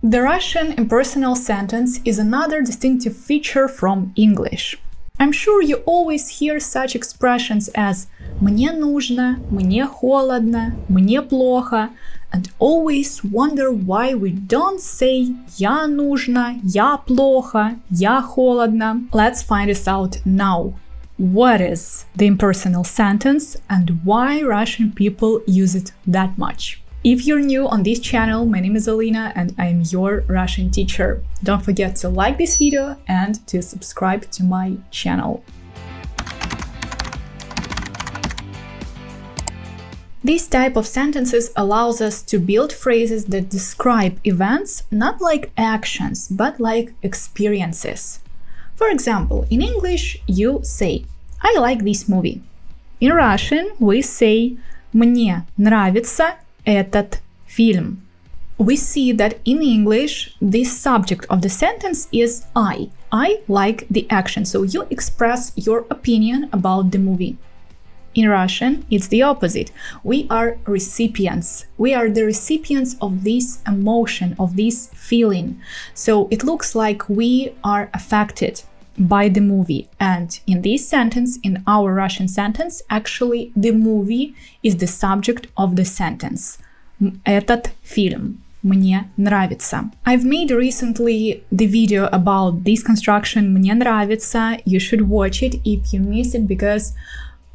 The Russian impersonal sentence is another distinctive feature from English. I'm sure you always hear such expressions as «мне нужно», «мне холодно», «мне плохо», and always wonder why we don't say «я нужно», «я плохо», «я холодно». Let's find this out now. What is the impersonal sentence and why Russian people use it that much? If you're new on this channel, my name is Lina and I am your Russian teacher. Don't forget to like this video and to subscribe to my channel. This type of sentences allows us to build phrases that describe events not like actions, but like experiences. For example, in English you say «I like this movie». In Russian we say «Мне нравится этот фильм». We see that in English the subject of the sentence is I. I like the action, so you express your opinion about the movie. In Russian, it's the opposite. We are recipients. We are the recipients of this emotion, of this feeling. So it looks like we are affected by the movie. And in this sentence, in our Russian sentence, actually the movie is the subject of the sentence. Этот фильм. Мне нравится. I've made recently the video about this construction мне нравится. You should watch it if you missed it because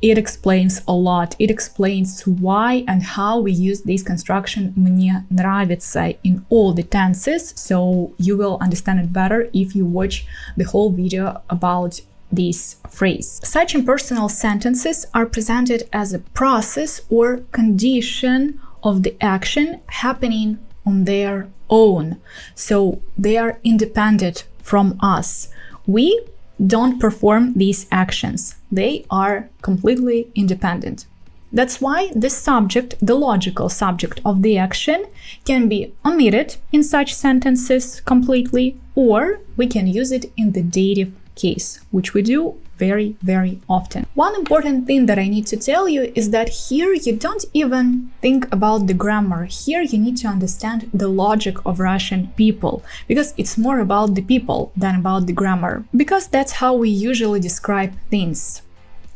it explains a lot. It explains why and how we use this construction мне нравится in all the tenses, so you will understand it better if you watch the whole video about this phrase. Such impersonal sentences are presented as a process or condition of the action happening on their own, so they are independent from us. We don't perform these actions. They are completely independent. That's why the subject, the logical subject of the action, can be omitted in such sentences completely, or we can use it in the dative case, which we do very, very often. One important thing that I need to tell you is that here you don't even think about the grammar. Here you need to understand the logic of Russian people, because it's more about the people than about the grammar. Because that's how we usually describe things.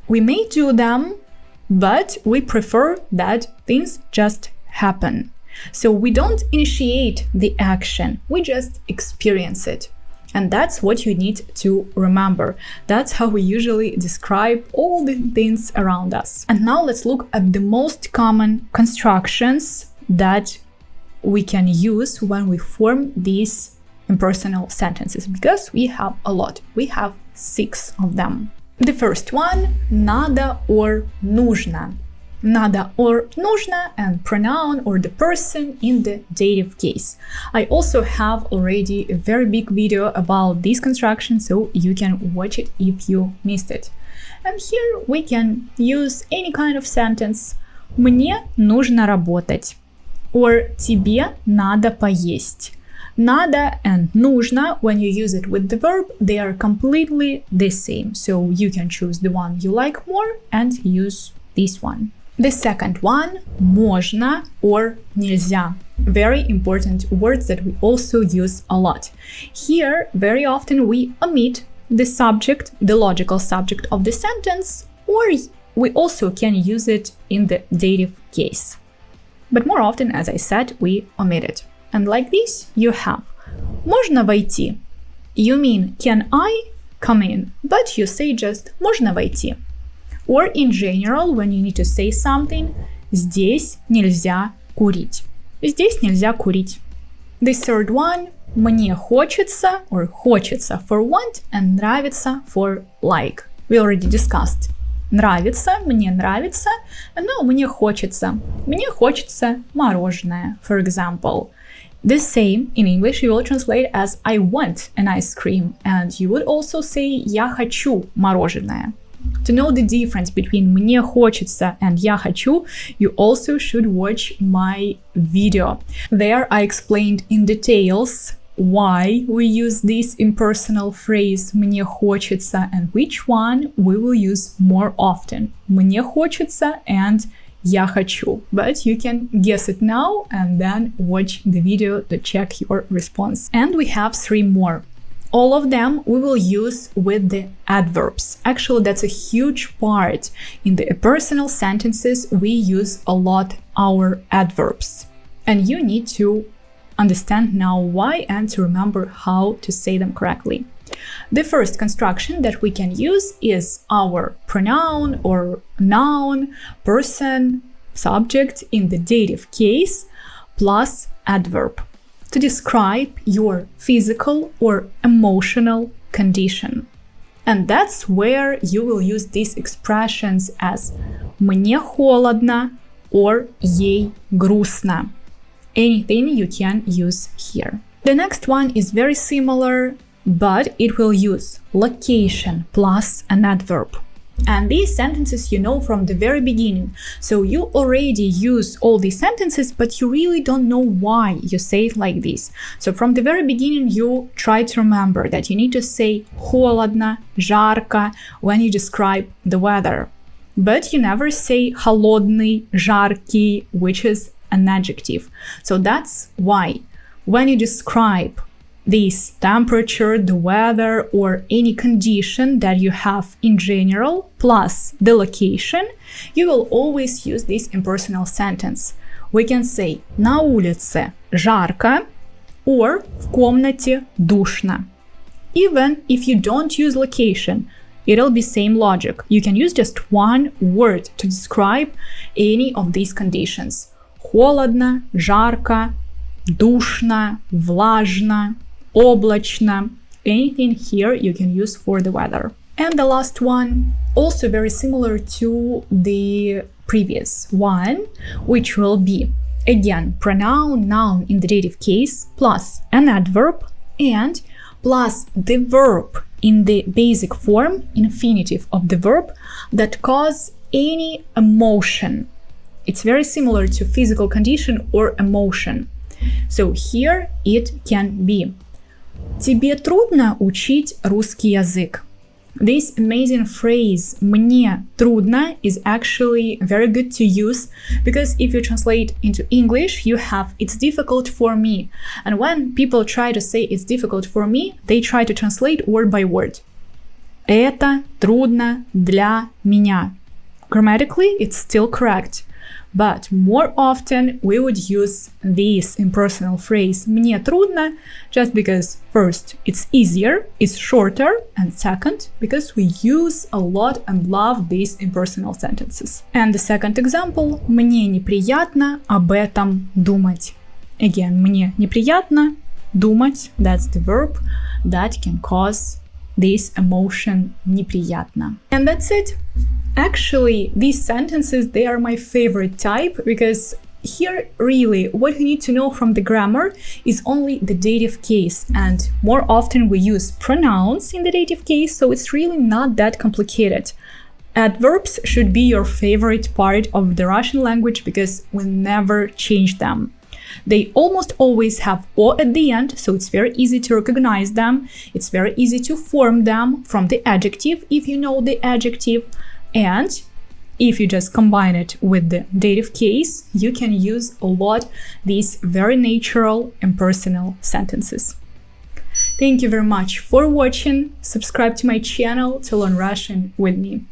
We may do them, but we prefer that things just happen. So we don't initiate the action, we just experience it. And that's what you need to remember. That's how we usually describe all the things around us. And now let's look at the most common constructions that we can use when we form these impersonal sentences, because we have a lot. We have 6 of them. The first one, надо or нужно. Надо or нужно and pronoun or the person in the dative case. I also have already a very big video about this construction, so you can watch it if you missed it. And here we can use any kind of sentence. Мне нужно работать. Or тебе надо поесть. Надо and нужно, when you use it with the verb, they are completely the same. So you can choose the one you like more and use this one. The second one, можно or нельзя. Very important words that we also use a lot. Here, very often we omit the subject, the logical subject of the sentence, or we also can use it in the dative case. But more often, as I said, we omit it. And like this, you have можно войти. You mean, can I come in? But you say just можно войти. Or in general, when you need to say something, здесь нельзя курить. Здесь нельзя курить. The third one, мне хочется or хочется for want and нравится for like. We already discussed. Нравится, мне нравится, and now мне хочется. Мне хочется мороженое, for example. The same in English you will translate as I want an ice cream, and you would also say я хочу мороженое. To know the difference between мне хочется and я хочу, you also should watch my video. There I explained in details why we use this impersonal phrase мне хочется and which one we will use more often. Мне хочется and я хочу. But you can guess it now and then watch the video to check your response. And we have 3 more. All of them we will use with the adverbs. Actually, that's a huge part. In the personal sentences, we use a lot our adverbs. And you need to understand now why and to remember how to say them correctly. The first construction that we can use is our pronoun or noun, person, subject in the dative case plus adverb to describe your physical or emotional condition. And that's where you will use these expressions as «мне холодно» or «ей грустно». Anything you can use here. The next one is very similar, but it will use location plus an adverb. And these sentences you know from the very beginning. So you already use all these sentences, but you really don't know why you say it like this. So from the very beginning, you try to remember that you need to say холодно, жарко when you describe the weather. But you never say холодный, жаркий, which is an adjective. So that's why when you describe this temperature, the weather, or any condition that you have in general, plus the location, you will always use this impersonal sentence. We can say «на улице жарко» or «в комнате душно». Even if you don't use location, it'll be same logic. You can use just one word to describe any of these conditions. Холодно, жарко, душно, влажно, облачно. Anything here you can use for the weather. And the last one, also very similar to the previous one, which will be, again, pronoun, noun in the dative case, plus an adverb, and plus the verb in the basic form, infinitive of the verb, that cause any emotion. It's very similar to physical condition or emotion. So here it can be «Тебе трудно учить русский язык». This amazing phrase «мне трудно» is actually very good to use because if you translate into English, you have «it's difficult for me». And when people try to say «it's difficult for me», they try to translate word by word. Это трудно для меня. Grammatically, it's still correct. But more often we would use this impersonal phrase «мне трудно» just because first, it's easier, it's shorter, and second, because we use a lot and love these impersonal sentences. And the second example «мне неприятно об этом думать». Again, «мне неприятно», думать, that's the verb that can cause this emotion неприятно. And that's it. Actually, these sentences, they are my favorite type because here really what you need to know from the grammar is only the dative case, and more often we use pronouns in the dative case, so it's really not that complicated. Adverbs should be your favorite part of the Russian language because we never change them. They almost always have O at the end, so it's very easy to recognize them. It's very easy to form them from the adjective if you know the adjective. And if you just combine it with the dative case, you can use a lot these very natural impersonal sentences. Thank you very much for watching. Subscribe to my channel to learn Russian with me.